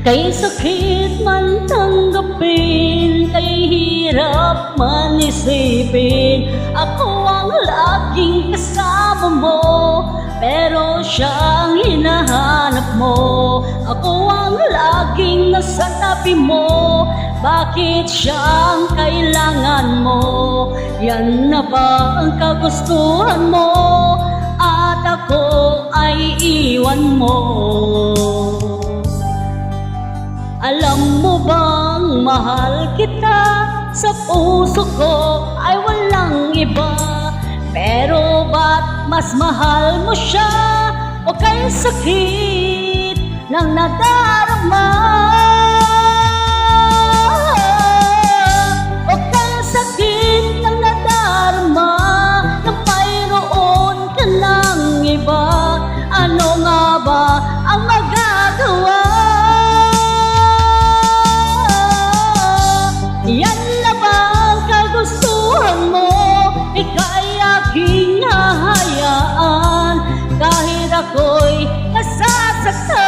Kay sakit man tanggapin, kay hirap man isipin, ako ang laging kasama mo, pero siyang hinahanap mo. Ako ang laging nasa tabi mo, bakit siyang kailangan mo? Yan na ba ang kagustuhan mo? At ako ay iwan mo. Alam mo bang mahal kita? Sa puso ko ay walang iba. Pero ba't mas mahal mo siya? O kay sakit ng nadarama? O kay sakit ng nadarama na mayroon ka ng iba? Ano nga ba ang magagawa? Yan na ba ang kagustuhan mo? Ika'y aking hahayaan kahit ako'y nasasaktan.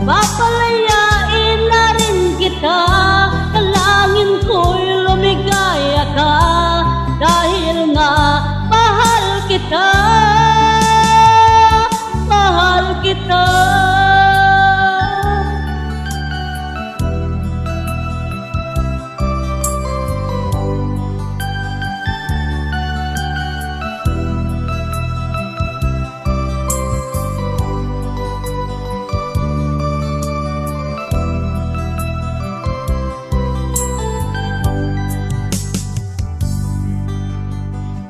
Papalayain na rin kita, dalangin ko'y lumigaya ka, dahil nga mahal kita, mahal kita.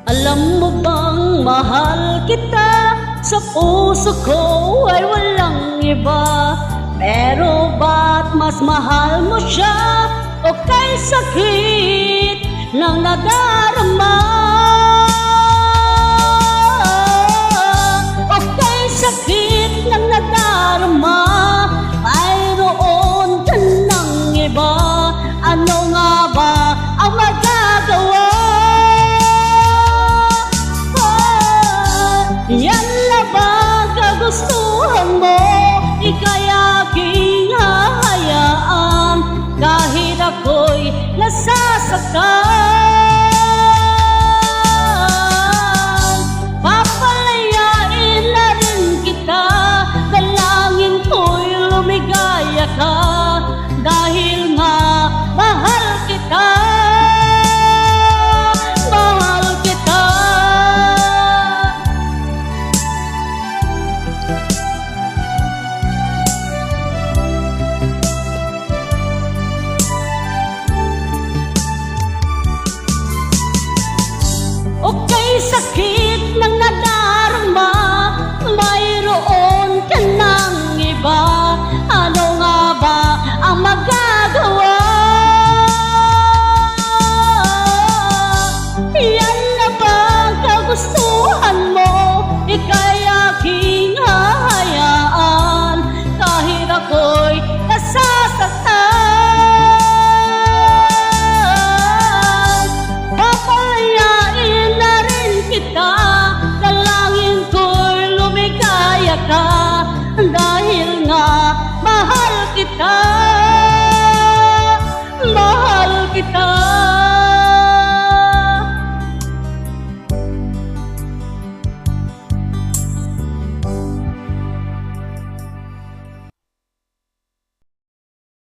Alam mo bang mahal kita? Sa puso ko ay walang iba. Pero ba't mas mahal mo siya? O kay sakit ng nadarama? O kay sakit ng nadarama, mayroon ka ng iba. Ano nga ba ang magagawa? Yan na ba kagustuhan mo? Ika'y aking hahayaan kahit ako'y nasasaktan. Papalayain na rin kita, dalangin ko'y lumigaya ka, dahil nga mahal kita, mahal kita.